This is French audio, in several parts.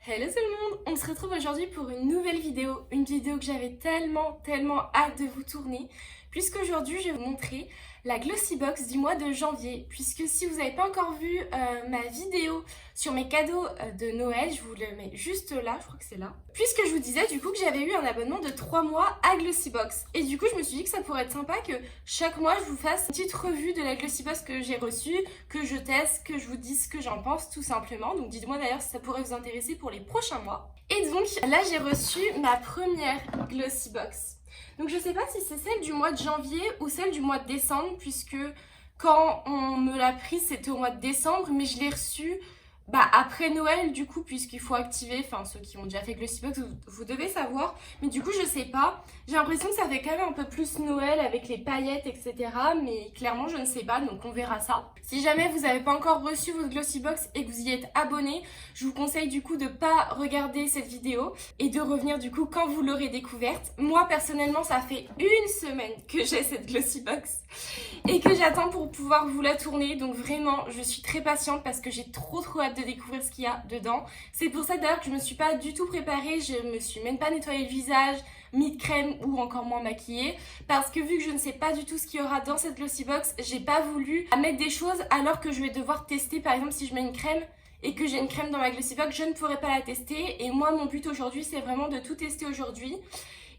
Hello tout le monde, on se retrouve aujourd'hui pour une nouvelle vidéo, une vidéo que j'avais tellement hâte de vous tourner, puisqu'aujourd'hui je vais vous montrer la Glossy Box du mois de janvier, puisque si vous n'avez pas encore vu ma vidéo sur mes cadeaux de Noël, je vous le mets juste là, je crois que c'est là, puisque je vous disais du coup que j'avais eu un abonnement de 3 mois à Glossy Box, et du coup je me suis dit que ça pourrait être sympa que chaque mois je vous fasse une petite revue de la Glossy Box que j'ai reçue, que je teste, que je vous dise ce que j'en pense tout simplement, donc dites-moi d'ailleurs si ça pourrait vous intéresser pour les prochains mois. Et donc là j'ai reçu ma première Glossy Box. Donc je sais pas si c'est celle du mois de janvier ou celle du mois de décembre, puisque quand on me l'a prise c'était au mois de décembre, mais je l'ai reçue après Noël du coup, puisqu'il faut activer, enfin ceux qui ont déjà fait Glossy Box vous devez savoir, mais du coup je sais pas, j'ai l'impression que ça fait quand même un peu plus Noël avec les paillettes etc, mais clairement je ne sais pas, donc on verra ça. Si jamais vous n'avez pas encore reçu votre Glossy Box et que vous y êtes abonné, je vous conseille du coup de pas regarder cette vidéo et de revenir du coup quand vous l'aurez découverte. Moi personnellement ça fait une semaine que j'ai cette Glossy Box et que j'attends pour pouvoir vous la tourner, donc vraiment je suis très patiente parce que j'ai trop hâte de découvrir ce qu'il y a dedans. C'est pour ça d'ailleurs que je me suis pas du tout préparée, je me suis même pas nettoyé le visage, mis de crème ou encore moins maquillée, parce que vu que je ne sais pas du tout ce qu'il y aura dans cette Glossy Box, j'ai pas voulu mettre des choses alors que je vais devoir tester. Par exemple si je mets une crème et que j'ai une crème dans ma Glossy Box, je ne pourrai pas la tester, et moi mon but aujourd'hui c'est vraiment de tout tester aujourd'hui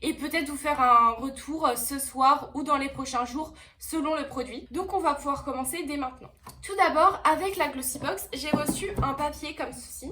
et peut-être vous faire un retour ce soir ou dans les prochains jours selon le produit. Donc on va pouvoir commencer dès maintenant. Tout d'abord, avec la Glossy Box, j'ai reçu un papier comme ceci.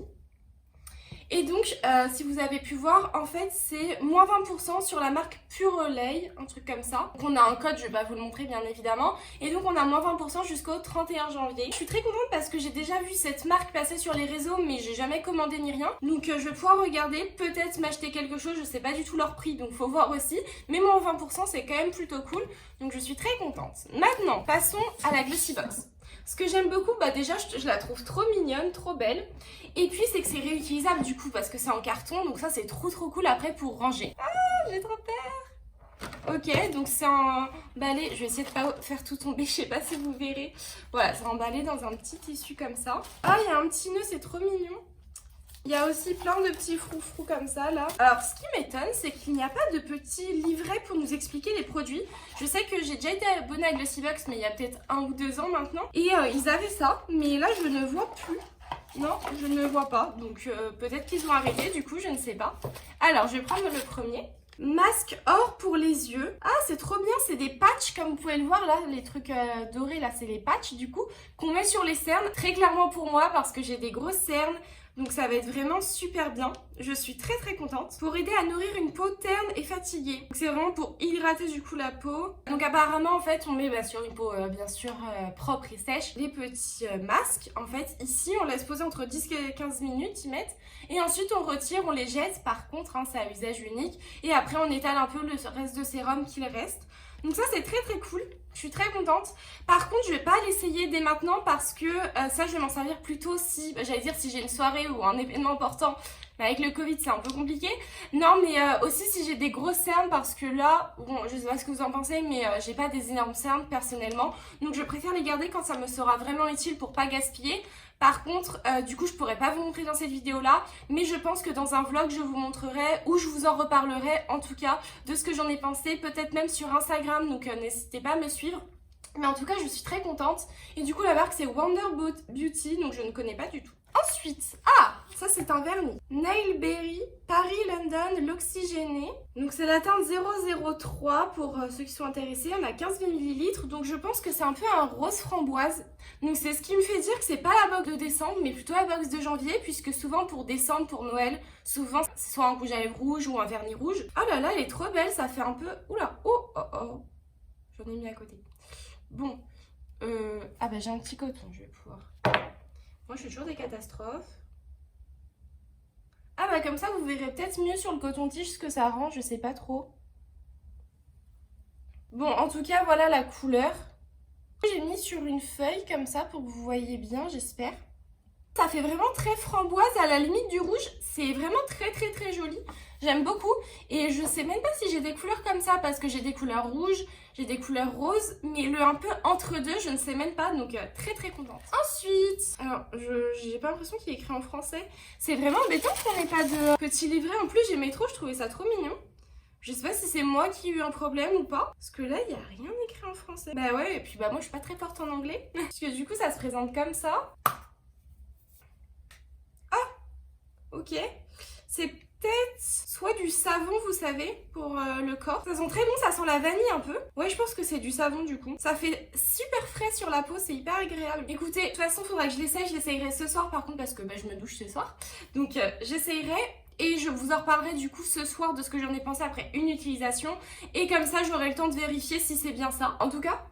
Et donc, si vous avez pu voir, en fait, c'est moins 20% sur la marque Purolay, un truc comme ça. Donc on a un code, je vais pas vous le montrer bien évidemment. Et donc on a moins 20% jusqu'au 31 janvier. Je suis très contente parce que j'ai déjà vu cette marque passer sur les réseaux, mais j'ai jamais commandé ni rien. Donc je vais pouvoir regarder, peut-être m'acheter quelque chose, je sais pas du tout leur prix, donc faut voir aussi. Mais moins 20% c'est quand même plutôt cool, donc je suis très contente. Maintenant, passons à la Glossy Box. Ce que j'aime beaucoup, déjà je la trouve trop mignonne, trop belle. Et puis c'est que c'est réutilisable du coup parce que c'est en carton, donc ça c'est trop cool après pour ranger. Ah, j'ai trop peur. Ok, donc c'est un balai, je vais essayer de pas faire tout tomber, je sais pas si vous verrez. Voilà, c'est emballé dans un petit tissu comme ça. Ah, il y a un petit nœud, c'est trop mignon. Il y a aussi plein de petits froufrous comme ça là. Alors ce qui m'étonne, c'est qu'il n'y a pas de petit livret pour nous expliquer les produits. Je sais que j'ai déjà été abonnée à Glossy Box, mais il y a peut-être 1 ou 2 ans maintenant. Et ils avaient ça, mais là je ne vois plus. Non, je ne le vois pas. Donc peut-être qu'ils ont arrêté, du coup je ne sais pas. Alors je vais prendre le premier. Masque or pour les yeux. Ah, c'est trop bien, c'est des patchs comme vous pouvez le voir là, les trucs dorés là, c'est les patchs du coup qu'on met sur les cernes. Très clairement pour moi parce que j'ai des grosses cernes. Donc ça va être vraiment super bien. Je suis très contente. Pour aider à nourrir une peau terne et fatiguée. Donc c'est vraiment pour hydrater du coup la peau. Donc apparemment en fait on met sur une peau bien sûr propre et sèche des petits masques. En fait ici on laisse poser entre 10 et 15 minutes, ils mettent. Et ensuite on retire, on les jette. Par contre c'est à usage unique. Et après on étale un peu le reste de sérum qu'il reste. Donc ça c'est très cool, je suis très contente. Par contre je vais pas l'essayer dès maintenant parce que ça je vais m'en servir plutôt si, j'allais dire si j'ai une soirée ou un événement important. Mais avec le Covid c'est un peu compliqué. Non mais aussi si j'ai des grosses cernes parce que là, bon je sais pas ce que vous en pensez mais j'ai pas des énormes cernes personnellement. Donc je préfère les garder quand ça me sera vraiment utile pour pas gaspiller. Par contre, du coup, je pourrais pas vous montrer dans cette vidéo-là, mais je pense que dans un vlog, je vous montrerai ou je vous en reparlerai, en tout cas, de ce que j'en ai pensé, peut-être même sur Instagram, donc n'hésitez pas à me suivre. Mais en tout cas, je suis très contente. Et du coup, la marque, c'est Wonder Beauty, donc je ne connais pas du tout. Ensuite, ça c'est un vernis. Nailberry Paris London l'oxygéné. Donc c'est la teinte 003 pour ceux qui sont intéressés. On a 15 ml, donc je pense que c'est un peu un rose framboise. Donc c'est ce qui me fait dire que c'est pas la box de décembre, mais plutôt la box de janvier, puisque souvent pour décembre, pour Noël, souvent c'est soit un rouge à lèvres rouge ou un vernis rouge. Oh là là, elle est trop belle, ça fait un peu... Oula, oh. J'en ai mis à côté. Bon, j'ai un petit coton, je vais pouvoir... Moi, je fais toujours des catastrophes. Ah comme ça, vous verrez peut-être mieux sur le coton-tige ce que ça rend, je sais pas trop. Bon, en tout cas, voilà la couleur. J'ai mis sur une feuille comme ça pour que vous voyez bien, j'espère. Ça fait vraiment très framboise à la limite du rouge. C'est vraiment très joli. J'aime beaucoup et je sais même pas si j'ai des couleurs comme ça parce que j'ai des couleurs rouges, j'ai des couleurs roses, mais le un peu entre deux, je ne sais même pas, donc très très contente. Ensuite, alors j'ai pas l'impression qu'il est écrit en français. C'est vraiment embêtant qu'on n'ait pas de petit livret. En plus, j'aimais trop, je trouvais ça trop mignon. Je sais pas si c'est moi qui ai eu un problème ou pas. Parce que là, il n'y a rien écrit en français. Bah ouais, et puis bah moi, je suis pas très forte en anglais. Parce que du coup, ça se présente comme ça. Ah, ok. C'est peut-être soit du savon, vous savez, pour le corps. Ça sent très bon, ça sent la vanille un peu. Ouais, je pense que c'est du savon du coup. Ça fait super frais sur la peau, c'est hyper agréable. Écoutez, de toute façon, il faudra que je l'essaye. Je l'essayerai ce soir par contre parce que bah, je me douche ce soir. Donc j'essayerai. Et je vous en reparlerai du coup ce soir de ce que j'en ai pensé après une utilisation. Et comme ça, j'aurai le temps de vérifier si c'est bien ça. En tout cas,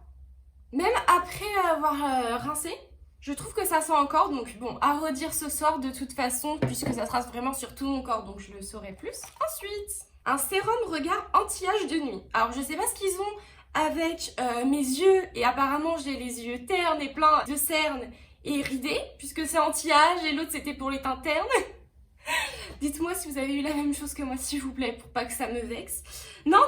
même après avoir rincé, je trouve que ça sent encore. Donc bon, à redire ce soir de toute façon, puisque ça sera vraiment sur tout mon corps, donc je le saurai plus. Ensuite, un sérum regard anti-âge de nuit. Alors je sais pas ce qu'ils ont avec mes yeux. Et apparemment, j'ai les yeux ternes et pleins de cernes et ridés, puisque c'est anti-âge et l'autre c'était pour les teints ternes. Dites-moi si vous avez eu la même chose que moi, s'il vous plaît, pour pas que ça me vexe. Non,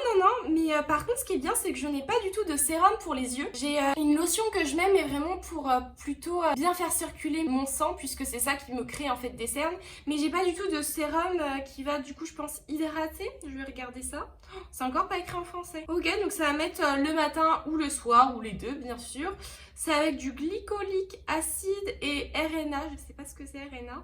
mais par contre, ce qui est bien, c'est que je n'ai pas du tout de sérum pour les yeux. J'ai une lotion que je mets, mais vraiment pour plutôt bien faire circuler mon sang, puisque c'est ça qui me crée en fait des cernes. Mais j'ai pas du tout de sérum qui va, du coup, je pense, hydrater. Je vais regarder ça. C'est encore pas écrit en français. Ok, donc ça va mettre le matin ou le soir, ou les deux, bien sûr. C'est avec du glycolique acide et RNA. Je sais pas ce que c'est RNA.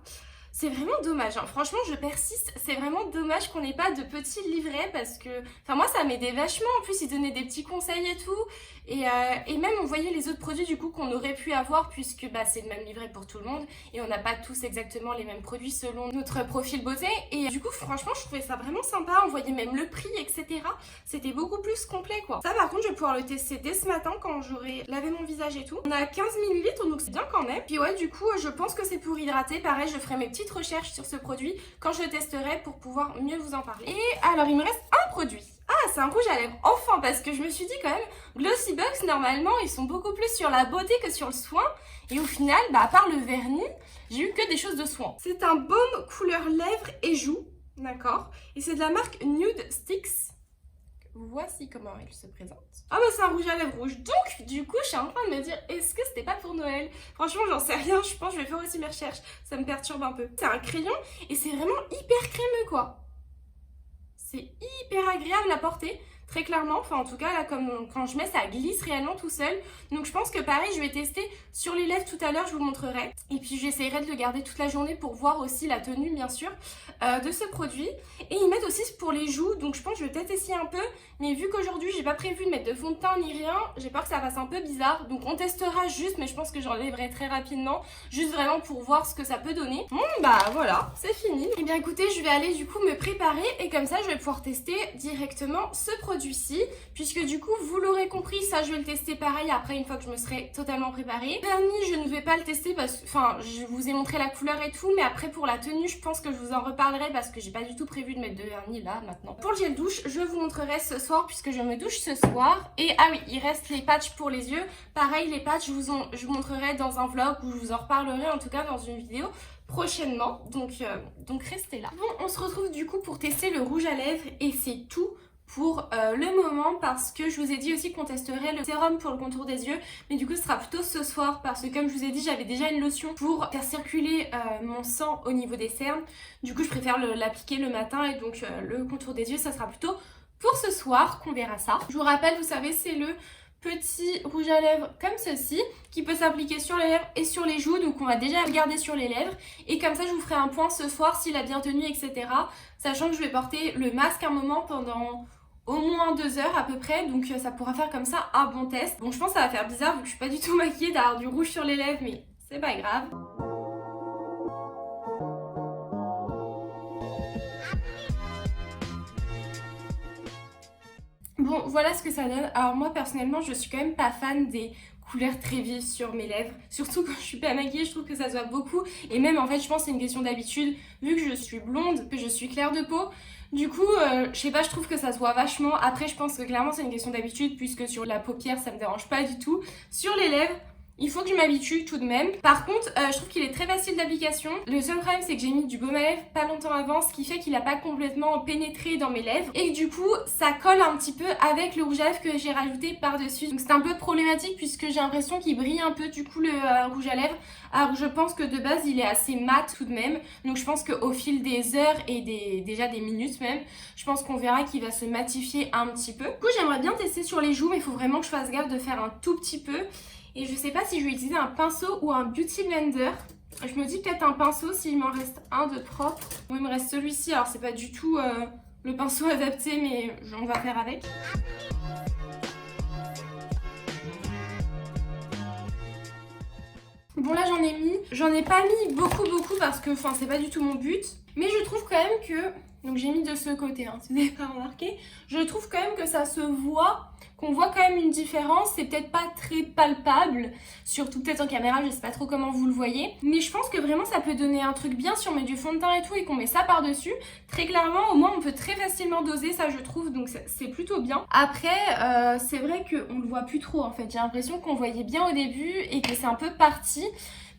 C'est vraiment dommage, hein. Franchement je persiste, c'est vraiment dommage qu'on n'ait pas de petits livrets parce que, enfin moi ça m'aidait vachement, en plus ils donnaient des petits conseils et tout, et même on voyait les autres produits du coup qu'on aurait pu avoir puisque bah, c'est le même livret pour tout le monde et on n'a pas tous exactement les mêmes produits selon notre profil beauté, et du coup franchement je trouvais ça vraiment sympa, on voyait même le prix etc, c'était beaucoup plus complet quoi. Ça par contre je vais pouvoir le tester dès ce matin quand j'aurai lavé mon visage et tout. On a 15 ml donc c'est bien quand même, puis ouais du coup je pense que c'est pour hydrater, pareil je ferai mes petites recherches sur ce produit quand je le testerai pour pouvoir mieux vous en parler. Et alors il me reste un produit. Ah, c'est un rouge à lèvres, enfin, parce que je me suis dit quand même, Glossybox, normalement, ils sont beaucoup plus sur la beauté que sur le soin. Et au final, bah, à part le vernis, j'ai eu que des choses de soin. C'est un baume couleur lèvres et joues, d'accord? Et c'est de la marque Nude Sticks. Voici comment il se présente. Ah bah c'est un rouge à lèvres rouge. Donc du coup je suis en train de me dire, est-ce que c'était pas pour Noël? Franchement j'en sais rien, je pense que je vais faire aussi mes recherches. Ça me perturbe un peu. C'est un crayon et c'est vraiment hyper crémeux quoi. C'est hyper agréable à porter, très clairement. Enfin en tout cas là comme quand je mets ça glisse réellement tout seul. Donc je pense que pareil je vais tester sur les lèvres tout à l'heure, je vous montrerai. Et puis j'essaierai de le garder toute la journée pour voir aussi la tenue bien sûr de ce produit. Et ils mettent aussi pour les joues, donc je pense que je vais peut-être essayer un peu. Mais vu qu'aujourd'hui j'ai pas prévu de mettre de fond de teint ni rien, j'ai peur que ça fasse un peu bizarre. Donc on testera juste, mais je pense que j'enlèverai très rapidement. Juste vraiment pour voir ce que ça peut donner. Bon bah voilà, c'est fini. Et bien écoutez, je vais aller du coup me préparer. Et comme ça je vais pouvoir tester directement ce produit-ci. Puisque du coup vous l'aurez compris, ça je vais le tester pareil après une fois que je me serai totalement préparée. Vernis je ne vais pas le tester parce que, enfin je vous ai montré la couleur et tout. Mais après pour la tenue je pense que je vous en reparlerai parce que j'ai pas du tout prévu de mettre de vernis là maintenant. Pour le gel douche, je vous montrerai ce soir puisque je me douche ce soir. Et ah oui, il reste les patchs pour les yeux. Pareil, les patchs, je vous montrerai dans un vlog ou je vous en reparlerai en tout cas dans une vidéo prochainement. Donc restez là. Bon, on se retrouve du coup pour tester le rouge à lèvres et c'est tout pour le moment parce que je vous ai dit aussi qu'on testerait le sérum pour le contour des yeux, mais du coup ce sera plutôt ce soir parce que comme je vous ai dit j'avais déjà une lotion pour faire circuler mon sang au niveau des cernes. Du coup je préfère l'appliquer le matin et donc le contour des yeux ça sera plutôt pour ce soir qu'on verra ça. Je vous rappelle, vous savez, c'est le petit rouge à lèvres comme ceci qui peut s'appliquer sur les lèvres et sur les joues, donc on va déjà le garder sur les lèvres et comme ça je vous ferai un point ce soir s'il a bien tenu etc, sachant que je vais porter le masque un moment pendant au moins 2 heures à peu près, donc ça pourra faire comme ça un bon test. Bon je pense que ça va faire bizarre vu que je suis pas du tout maquillée d'avoir du rouge sur les lèvres, mais c'est pas grave. Bon, voilà ce que ça donne. Alors moi, personnellement, je suis quand même pas fan des couleurs très vives sur mes lèvres. Surtout quand je suis pas maquillée, je trouve que ça se voit beaucoup. Et même, en fait, je pense que c'est une question d'habitude. Vu que je suis blonde, que je suis claire de peau, du coup, je sais pas, je trouve que ça se voit vachement. Après, je pense que clairement, c'est une question d'habitude, puisque sur la paupière, ça me dérange pas du tout. Sur les lèvres, Il faut que je m'habitue tout de même. Par contre, je trouve qu'il est très facile d'application. Le seul problème, c'est que j'ai mis du baume à lèvres pas longtemps avant, ce qui fait qu'il n'a pas complètement pénétré dans mes lèvres. Et que du coup, ça colle un petit peu avec le rouge à lèvres que j'ai rajouté par-dessus. Donc c'est un peu problématique puisque j'ai l'impression qu'il brille un peu du coup le rouge à lèvres. Alors je pense que de base, il est assez mat tout de même. Donc je pense qu'au fil des heures et déjà des minutes même, je pense qu'on verra qu'il va se matifier un petit peu. Du coup, j'aimerais bien tester sur les joues, mais il faut vraiment que je fasse gaffe de faire un tout petit peu. Et je sais pas si je vais utiliser un pinceau ou un beauty blender. Je me dis peut-être un pinceau s'il m'en reste un de propre. Bon, il me reste celui-ci, alors c'est pas du tout le pinceau adapté, mais on va faire avec. Bon là j'en ai pas mis beaucoup parce que c'est pas du tout mon but. Mais je trouve quand même que, donc j'ai mis de ce côté, hein, si vous n'avez pas remarqué, je trouve quand même que ça se voit, qu'on voit quand même une différence. C'est peut-être pas très palpable, surtout peut-être en caméra, je sais pas trop comment vous le voyez. Mais je pense que vraiment ça peut donner un truc bien si on met du fond de teint et tout et qu'on met ça par-dessus. Très clairement, au moins on peut très facilement doser, ça je trouve, donc c'est plutôt bien. Après, c'est vrai qu'on le voit plus trop en fait. J'ai l'impression qu'on voyait bien au début et que c'est un peu parti.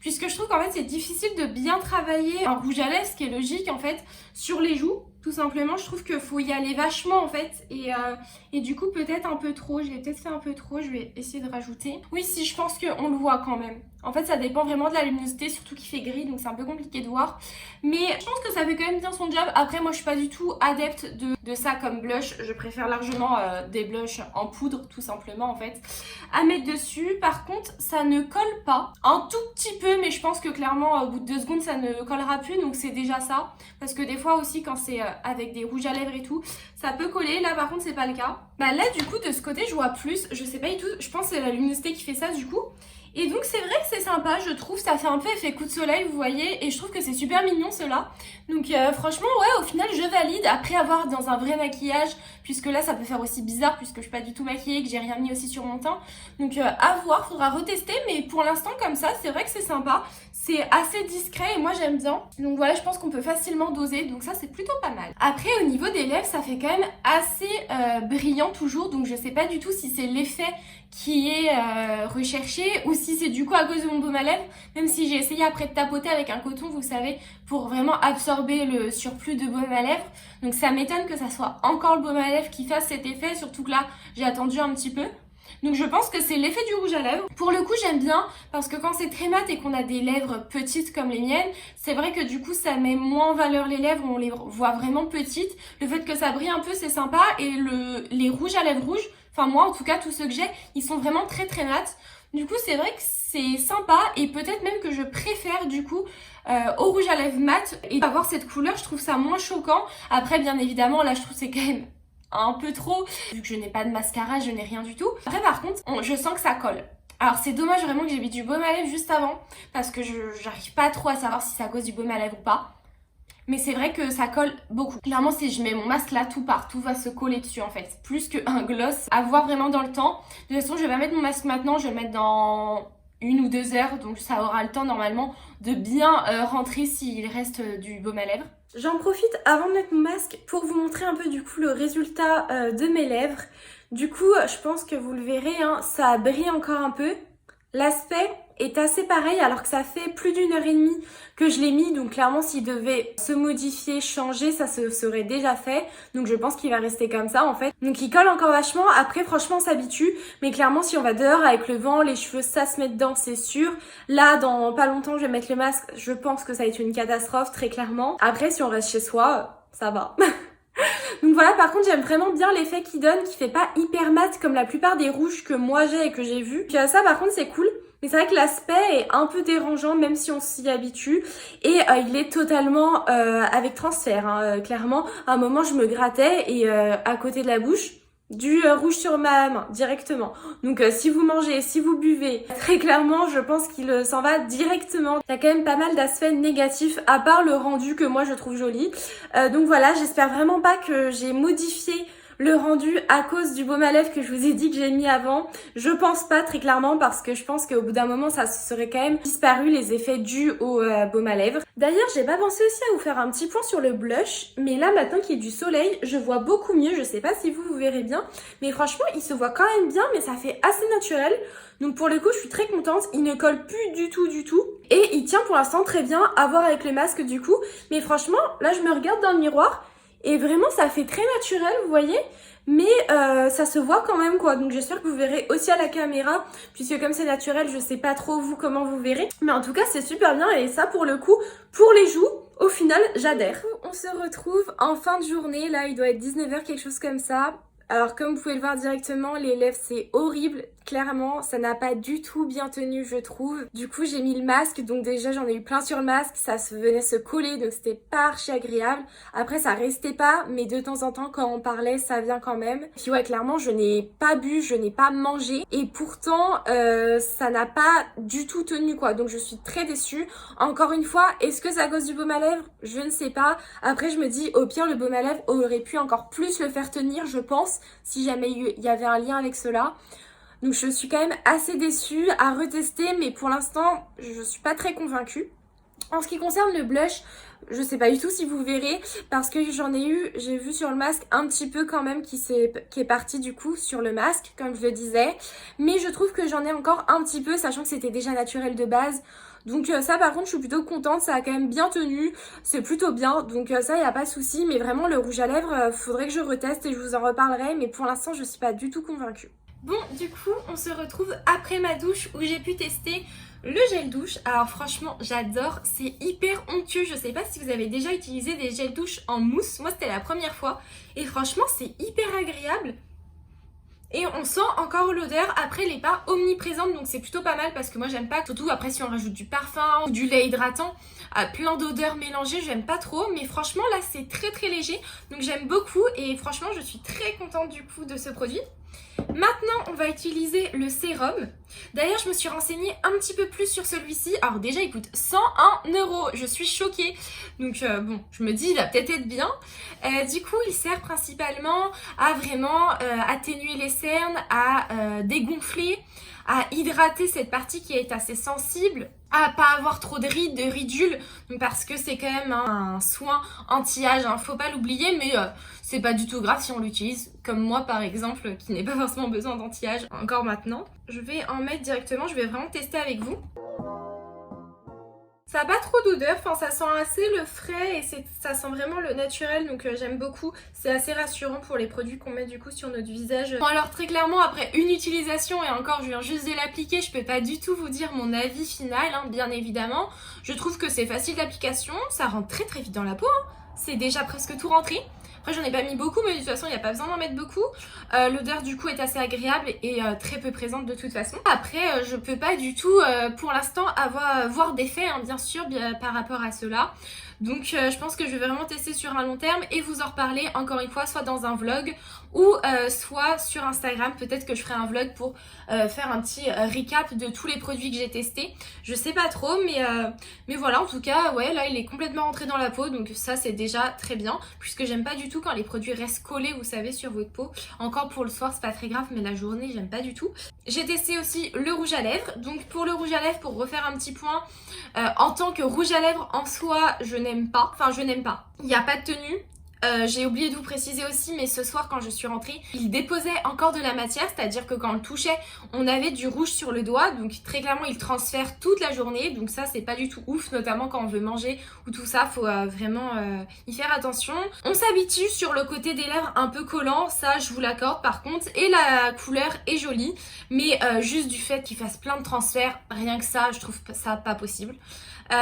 Puisque je trouve qu'en fait c'est difficile de bien travailler un rouge à lèvres, ce qui est logique en fait, sur les joues. Tout simplement, je trouve qu'il faut y aller vachement en fait. Et du coup peut-être un peu trop, je l'ai peut-être fait un peu trop, je vais essayer de rajouter. Oui si, je pense qu'on le voit quand même. En fait ça dépend vraiment de la luminosité, surtout qu'il fait gris, donc c'est un peu compliqué de voir. Mais je pense que ça fait quand même bien son job. Après moi je suis pas du tout adepte de ça comme blush. Je préfère largement des blushs en poudre tout simplement en fait à mettre dessus. Par contre ça ne colle pas, un tout petit peu, mais je pense que clairement au bout de 2 secondes ça ne collera plus, donc c'est déjà ça. Parce que des fois aussi quand c'est avec des rouges à lèvres et tout, ça peut coller. Là par contre c'est pas le cas. Bah là du coup de ce côté je vois plus, je sais pas du tout, je pense que c'est la luminosité qui fait ça du coup. Et donc c'est vrai que c'est sympa, je trouve, ça fait un peu effet coup de soleil, vous voyez, et je trouve que c'est super mignon ceux-là. Donc franchement, ouais, au final je valide, après avoir dans un vrai maquillage, puisque là ça peut faire aussi bizarre, puisque je suis pas du tout maquillée, que j'ai rien mis aussi sur mon teint. Donc à voir, faudra retester, mais pour l'instant comme ça, c'est vrai que c'est sympa. C'est assez discret et moi j'aime bien. Donc voilà, je pense qu'on peut facilement doser, donc ça c'est plutôt pas mal. Après au niveau des lèvres, ça fait quand même assez brillant toujours, donc je sais pas du tout si c'est l'effet qui est recherché ou si c'est du coup à cause de mon baume à lèvres, même si j'ai essayé après de tapoter avec un coton, vous savez, pour vraiment absorber le surplus de baume à lèvres. Donc ça m'étonne que ça soit encore le baume à lèvres qui fasse cet effet, surtout que là j'ai attendu un petit peu. Donc je pense que c'est l'effet du rouge à lèvres. Pour le coup j'aime bien parce que quand c'est très mat et qu'on a des lèvres petites comme les miennes, c'est vrai que du coup ça met moins en valeur les lèvres, on les voit vraiment petites. Le fait que ça brille un peu c'est sympa et les rouges à lèvres rouges, enfin moi en tout cas tous ceux que j'ai, ils sont vraiment très mat. Du coup c'est vrai que c'est sympa et peut-être même que je préfère du coup au rouge à lèvres mat et avoir cette couleur, je trouve ça moins choquant. Après bien évidemment là je trouve c'est quand même un peu trop, vu que je n'ai pas de mascara, je n'ai rien du tout. Après par contre, je sens que ça colle. Alors c'est dommage vraiment que j'ai mis du baume à lèvres juste avant, parce que j'arrive pas trop à savoir si c'est à cause du baume à lèvres ou pas. Mais c'est vrai que ça colle beaucoup. Clairement si je mets mon masque là, tout part, tout va se coller dessus en fait. Plus qu'un gloss, à voir vraiment dans le temps. De toute façon je vais pas mettre mon masque maintenant, je vais le mettre dans 1 ou 2 heures, donc ça aura le temps normalement de bien rentrer s'il reste du baume à lèvres. J'en profite avant de mettre mon masque pour vous montrer un peu du coup le résultat de mes lèvres. Du coup, je pense que vous le verrez, hein, ça brille encore un peu. L'aspect est assez pareil alors que ça fait plus d'1 heure et demie que je l'ai mis. Donc clairement s'il devait se modifier, changer, ça se serait déjà fait. Donc je pense qu'il va rester comme ça en fait. Donc il colle encore vachement. Après franchement on s'habitue. Mais clairement si on va dehors avec le vent, les cheveux ça se met dedans c'est sûr. Là dans pas longtemps je vais mettre le masque. Je pense que ça va être une catastrophe très clairement. Après si on reste chez soi, ça va. Donc voilà, par contre j'aime vraiment bien l'effet qu'il donne, qui fait pas hyper mat comme la plupart des rouges que moi j'ai et que j'ai vu. Puis ça par contre c'est cool, mais c'est vrai que l'aspect est un peu dérangeant même si on s'y habitue. Et il est totalement avec transfert, hein, clairement. À un moment je me grattais et à côté de la bouche, du rouge sur ma main directement. Donc si vous mangez, si vous buvez, très clairement je pense qu'il s'en va directement. Il y a quand même pas mal d'aspects négatifs à part le rendu que moi je trouve joli. Donc voilà, j'espère vraiment pas que j'ai modifié le rendu à cause du baume à lèvres que je vous ai dit que j'ai mis avant. Je pense pas très clairement parce que je pense qu'au bout d'un moment ça serait quand même disparu les effets dus au baume à lèvres. D'ailleurs j'ai pas pensé aussi à vous faire un petit point sur le blush, mais là maintenant qu'il y a du soleil je vois beaucoup mieux. Je sais pas si vous verrez bien, mais franchement il se voit quand même bien, mais ça fait assez naturel. Donc pour le coup je suis très contente, il ne colle plus du tout et il tient pour l'instant très bien à voir avec le masque du coup. Mais franchement là je me regarde dans le miroir et vraiment ça fait très naturel, vous voyez, mais ça se voit quand même quoi. Donc j'espère que vous verrez aussi à la caméra, puisque comme c'est naturel je sais pas trop vous comment vous verrez, mais en tout cas c'est super bien. Et ça pour le coup, pour les joues, au final j'adhère. On se retrouve en fin de journée, là il doit être 19h quelque chose comme ça. Alors comme vous pouvez le voir directement, les lèvres c'est horrible, clairement ça n'a pas du tout bien tenu je trouve. Du coup j'ai mis le masque, donc déjà j'en ai eu plein sur le masque, ça venait se coller donc c'était pas archi agréable. Après ça restait pas, mais de temps en temps quand on parlait ça vient quand même. Puis ouais clairement je n'ai pas bu, je n'ai pas mangé et pourtant ça n'a pas du tout tenu quoi. Donc je suis très déçue. Encore une fois, est-ce que c'est à cause du baume à lèvres? Je ne sais pas. Après je me dis au pire le baume à lèvres aurait pu encore plus le faire tenir je pense, si jamais il y avait un lien avec cela. Donc je suis quand même assez déçue à retester, mais pour l'instant je suis pas très convaincue. En ce qui concerne le blush, je sais pas du tout si vous verrez parce que j'ai vu sur le masque un petit peu quand même qui est parti du coup sur le masque comme je le disais. Mais je trouve que j'en ai encore un petit peu sachant que c'était déjà naturel de base. Donc ça par contre je suis plutôt contente, ça a quand même bien tenu, c'est plutôt bien, donc ça y a pas de souci. Mais vraiment le rouge à lèvres, faudrait que je reteste et je vous en reparlerai, mais pour l'instant je suis pas du tout convaincue. Bon du coup on se retrouve après ma douche où j'ai pu tester le gel douche. Alors franchement j'adore, c'est hyper onctueux. Je sais pas si vous avez déjà utilisé des gels douche en mousse, moi c'était la première fois et franchement c'est hyper agréable. Et on sent encore l'odeur, après elle n'est pas omniprésente donc c'est plutôt pas mal parce que moi j'aime pas, surtout après si on rajoute du parfum ou du lait hydratant, plein d'odeurs mélangées, j'aime pas trop. Mais franchement là c'est très très léger donc j'aime beaucoup et franchement je suis très contente du coup de ce produit. Maintenant on va utiliser le sérum. D'ailleurs je me suis renseignée un petit peu plus sur celui-ci. Alors déjà il coûte 101 €, je suis choquée. Donc bon je me dis il va peut-être être bien. Du coup il sert principalement à vraiment atténuer les cernes, à dégonfler, à hydrater cette partie qui est assez sensible, à pas avoir trop de rides, de ridules, parce que c'est quand même un soin anti-âge, hein, faut pas l'oublier, mais c'est pas du tout grave si on l'utilise, comme moi par exemple, qui n'ai pas forcément besoin d'anti-âge encore maintenant. Je vais en mettre directement, je vais vraiment tester avec vous. Ça n'a pas trop d'odeur, enfin ça sent assez le frais et ça sent vraiment le naturel, donc j'aime beaucoup. C'est assez rassurant pour les produits qu'on met du coup sur notre visage. Bon alors très clairement après une utilisation, et encore je viens juste de l'appliquer, je peux pas du tout vous dire mon avis final, hein, bien évidemment. Je trouve que c'est facile d'application, ça rentre très très vite dans la peau, hein. C'est déjà presque tout rentré. Après j'en ai pas mis beaucoup, mais de toute façon il n'y a pas besoin d'en mettre beaucoup. L'odeur du coup est assez agréable et très peu présente de toute façon. Après je peux pas du tout pour l'instant voir d'effet, hein, bien sûr, par rapport à cela. Donc je pense que je vais vraiment tester sur un long terme et vous en reparler encore une fois, soit dans un vlog ou soit sur Instagram. Peut-être que je ferai un vlog pour faire un petit recap de tous les produits que j'ai testés. Je sais pas trop, mais voilà, en tout cas ouais, là il est complètement rentré dans la peau, donc ça c'est déjà très bien, puisque j'aime pas du tout quand les produits restent collés, vous savez, sur votre peau. Encore pour le soir c'est pas très grave, mais la journée j'aime pas du tout. J'ai testé aussi le rouge à lèvres. Donc pour le rouge à lèvres, pour refaire un petit point, en tant que rouge à lèvres en soi je n'aime pas, il n'y a pas de tenue. J'ai oublié de vous préciser aussi, mais ce soir quand je suis rentrée, il déposait encore de la matière, c'est-à-dire que quand on le touchait, on avait du rouge sur le doigt, donc très clairement il transfère toute la journée, donc ça c'est pas du tout ouf, notamment quand on veut manger ou tout ça, faut vraiment y faire attention. On s'habitue sur le côté des lèvres un peu collant, ça je vous l'accorde par contre, et la couleur est jolie, mais juste du fait qu'il fasse plein de transferts, rien que ça, je trouve ça pas possible.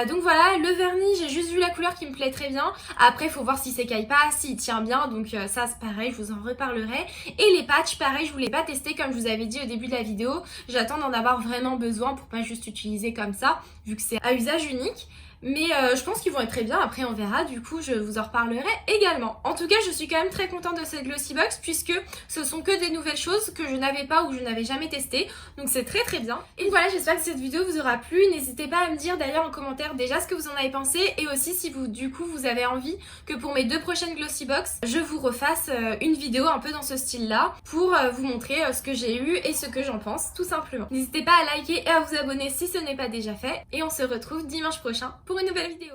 Donc voilà, le vernis, j'ai juste vu la couleur qui me plaît très bien. Après, il faut voir si s'écaille pas, s'il tient bien. Donc ça, c'est pareil, je vous en reparlerai. Et les patchs, pareil, je voulais pas tester comme je vous avais dit au début de la vidéo. J'attends d'en avoir vraiment besoin pour pas juste utiliser comme ça, vu que c'est à usage unique. Mais je pense qu'ils vont être très bien, après on verra, du coup je vous en reparlerai également. En tout cas je suis quand même très contente de cette Glossy Box puisque ce sont que des nouvelles choses que je n'avais pas ou que je n'avais jamais testées, donc c'est très très bien. Et voilà, j'espère que cette vidéo vous aura plu, n'hésitez pas à me dire d'ailleurs en commentaire déjà ce que vous en avez pensé et aussi si vous du coup vous avez envie que pour mes 2 prochaines Glossy Box, je vous refasse une vidéo un peu dans ce style là pour vous montrer ce que j'ai eu et ce que j'en pense tout simplement. N'hésitez pas à liker et à vous abonner si ce n'est pas déjà fait et on se retrouve dimanche prochain pour une nouvelle vidéo.